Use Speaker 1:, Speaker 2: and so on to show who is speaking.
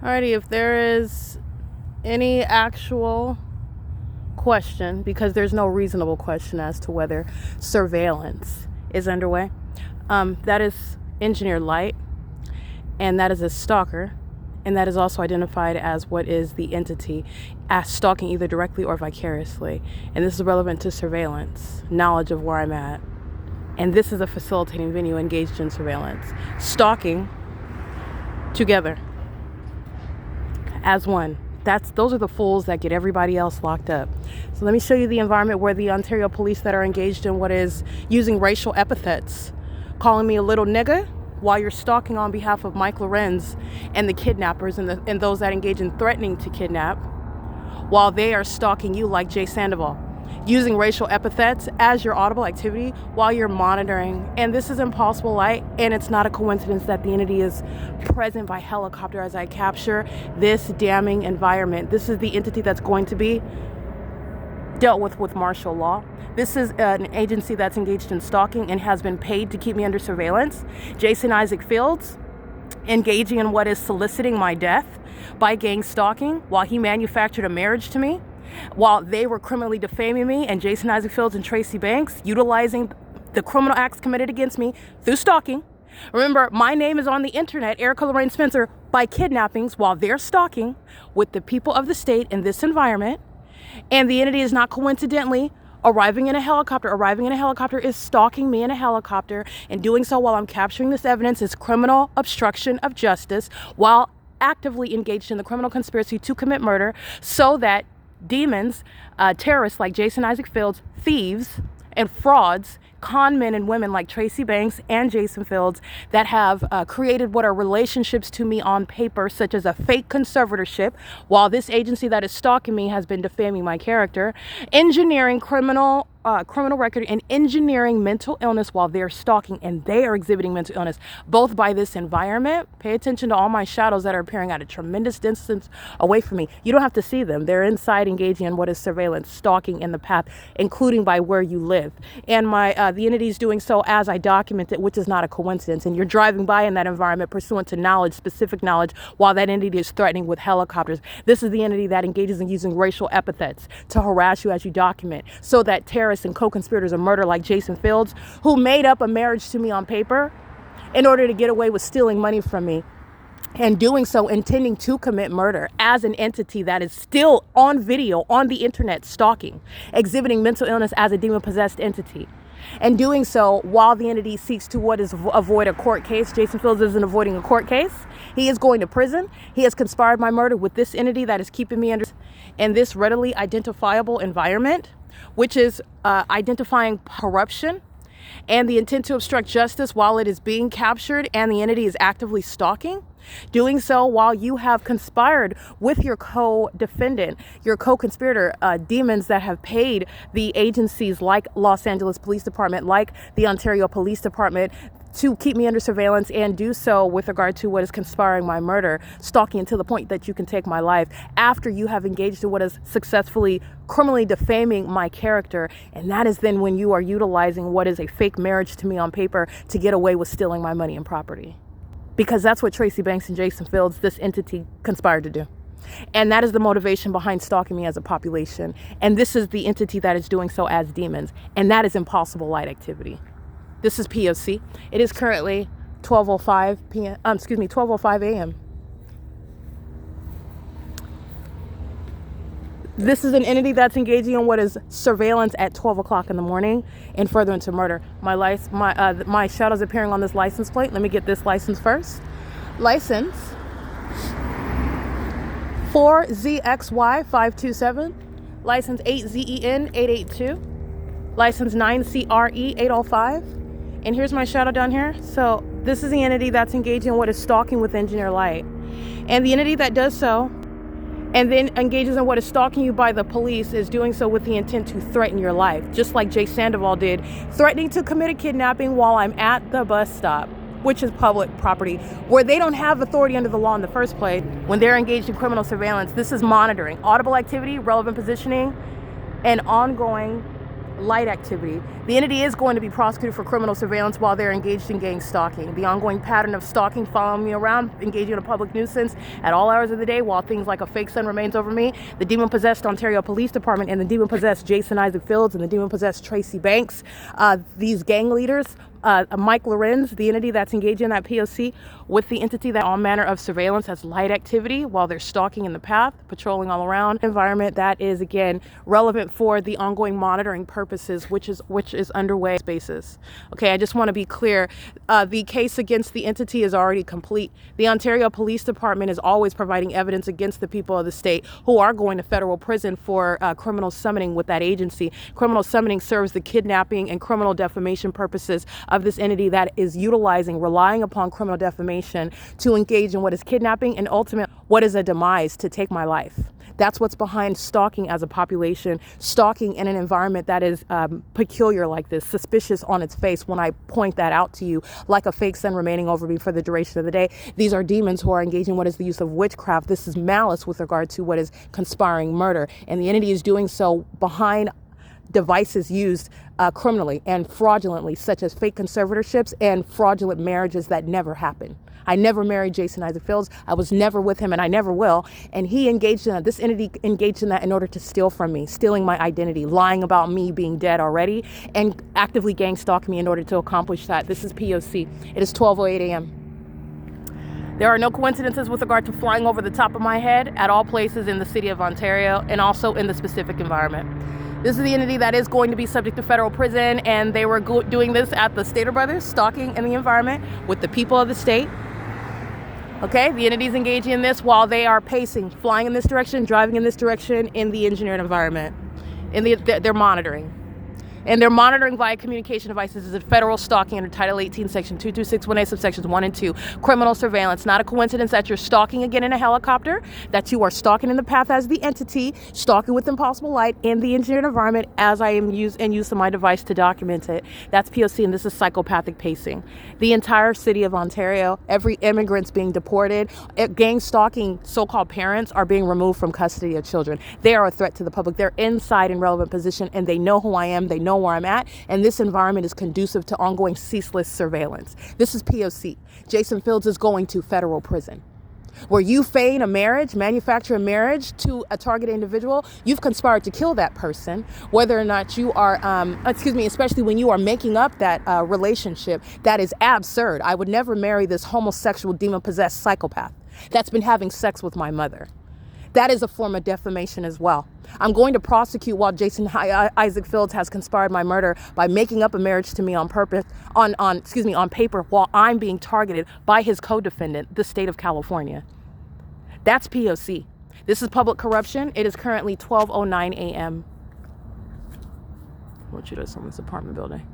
Speaker 1: Alrighty, if there is any actual question, because there's no reasonable question as to whether surveillance is underway, that is engineered light, and that is a stalker, and that is also identified as what is the entity as stalking either directly or vicariously. And this is relevant to surveillance, knowledge of where I'm at. And this is a facilitating venue engaged in surveillance. Stalking together as one. Those are the fools that get everybody else locked up. So let me show you the environment where the Ontario police that are engaged in what is using racial epithets, calling me a little nigga while you're stalking on behalf of Mike LORENZ and the kidnappers and those that engage in threatening to kidnap, while they are stalking you like Jay Sandoval, using racial epithets as your audible activity while you're monitoring. And this is impossible light, and it's not a coincidence that the entity is present by helicopter as I capture this damning environment. This is the entity that's going to be dealt with martial law. This is an agency that's engaged in stalking and has been paid to keep me under surveillance. Jason Isaac Fields engaging in what is soliciting my death by gang stalking while he manufactured a marriage to me, while they were criminally defaming me, and Jason Isaac Fields and Tracy Banks utilizing the criminal acts committed against me through stalking. Remember, my name is on the internet, Erica Lorraine Spencer, by kidnappings while they're stalking with the people of the state in this environment. And the entity is not coincidentally arriving in a helicopter is stalking me in a helicopter, and doing so while I'm capturing this evidence is criminal obstruction of justice while actively engaged in the criminal conspiracy to commit murder, so that demons, terrorists like Jason Isaac Fields, thieves and frauds, con men and women like Tracy Banks and Jason Fields that have created what are relationships to me on paper, such as a fake conservatorship, while this agency that is stalking me has been defaming my character, engineering criminal record, and engineering mental illness while they're stalking, and they are exhibiting mental illness, both by this environment. Pay attention to all my shadows that are appearing at a tremendous distance away from me. You don't have to see them. They're inside engaging in what is surveillance, stalking in the path, including by where you live. And the entity is doing so as I document it, which is not a coincidence. And you're driving by in that environment pursuant to knowledge, specific knowledge, while that entity is threatening with helicopters. This is the entity that engages in using racial epithets to harass you as you document, so that terrorists and co-conspirators of murder like Jason Fields, who made up a marriage to me on paper in order to get away with stealing money from me, and doing so intending to commit murder as an entity that is still on video on the internet stalking, exhibiting mental illness as a demon-possessed entity. And doing so while the entity seeks to avoid a court case. Jason Fields isn't avoiding a court case. He is going to prison. He has conspired my murder with this entity that is keeping me under in this readily identifiable environment, which is identifying corruption and the intent to obstruct justice while it is being captured and the entity is actively stalking. Doing so while you have conspired with your co-defendant, your co-conspirator, demons that have paid the agencies like Los Angeles Police Department, like the Ontario Police Department, to keep me under surveillance, and do so with regard to what is conspiring my murder, stalking to the point that you can take my life after you have engaged in what is successfully criminally defaming my character. And that is then when you are utilizing what is a fake marriage to me on paper to get away with stealing my money and property. Because that's what Tracy Banks and Jason Fields, this entity, conspired to do. And that is the motivation behind stalking me as a population. And this is the entity that is doing so as demons. And that is impossible light activity. This is P.O.C. It is currently 12:05 a.m. This is an entity that's engaging in what is surveillance at 12 o'clock in the morning and furtherance to murder. My shadows appearing on this license plate. Let me get this license first. License 4ZXY527. License 8ZEN882. License 9CRE805. And here's my shadow down here. So this is the entity that's engaging in what is stalking with engineer light. And the entity that does so and then engages in what is stalking you by the police is doing so with the intent to threaten your life, just like Jay Sandoval did, threatening to commit a kidnapping while I'm at the bus stop, which is public property, where they don't have authority under the law in the first place when they're engaged in criminal surveillance. This is monitoring, audible activity, relevant positioning, and ongoing light activity. The entity is going to be prosecuted for criminal surveillance while they're engaged in gang stalking. The ongoing pattern of stalking, following me around, engaging in a public nuisance at all hours of the day while things like a fake sun remains over me. The demon-possessed Ontario Police Department and the demon-possessed Jason Isaac Fields and the demon-possessed Tracy Banks, these gang leaders, Mike LORENZ, the entity that's engaged in that P.O.C. with the entity that all manner of surveillance as light activity while they're stalking in the path, patrolling all around environment that is, again, relevant for the ongoing monitoring purposes, which is underway spaces. Okay, I just want to be clear. The case against the entity is already complete. The Ontario Police Department is always providing evidence against the people of the state who are going to federal prison for criminal summoning with that agency. Criminal summoning serves the kidnapping and criminal defamation purposes of this entity that is relying upon criminal defamation to engage in what is kidnapping and ultimately what is a demise to take my life. That's what's behind stalking as a population, stalking in an environment that is peculiar like this, suspicious on its face when I point that out to you, like a fake sun remaining over me for the duration of the day. These are demons who are engaging what is the use of witchcraft. This is malice with regard to what is conspiring murder. And the entity is doing so behind devices used criminally and fraudulently, such as fake conservatorships and fraudulent marriages that never happen. I never married Jason Isaac Fields. I was never with him, and I never will. And he engaged in that. This entity engaged in that in order to steal from me, stealing my identity, lying about me being dead already, and actively gang stalking me in order to accomplish that. This is P.O.C. It is 12:08 a.m. There are no coincidences with regard to flying over the top of my head at all places in the city of Ontario and also in the specific environment. This is the entity that is going to be subject to federal prison, and they were doing this at the Stater Brothers, stalking in the environment with the people of the state. Okay, the entity's engaging in this while they are pacing, flying in this direction, driving in this direction in the engineered environment. They're monitoring. And they're monitoring via communication devices is a federal stalking under Title 18, Section 2261A, subsections 1 and 2. Criminal surveillance. Not a coincidence that you're stalking again in a helicopter, that you are stalking in the path as the entity, stalking with impossible light in the engineered environment as I am use of my device to document it. That's P.O.C. and this is psychopathic pacing. The entire city of Ontario, every immigrant's being deported, gang stalking so-called parents are being removed from custody of children. They are a threat to the public. They're inside in relevant position and they know who I am. They know where I'm at, and this environment is conducive to ongoing ceaseless surveillance. This is P.O.C. Jason Fields is going to federal prison. Where you feign a marriage, manufacture a marriage to a targeted individual, you've conspired to kill that person, whether or not you are, especially when you are making up that relationship. That is absurd. I would never marry this homosexual, demon-possessed psychopath that's been having sex with my mother. That is a form of defamation as well. I'm going to prosecute while Jason Isaac Fields has conspired my murder by making up a marriage to me on purpose, on paper, while I'm being targeted by his co-defendant, the state of California. That's P.O.C. This is public corruption. It is currently 12:09 a.m. I want you to this on this apartment building.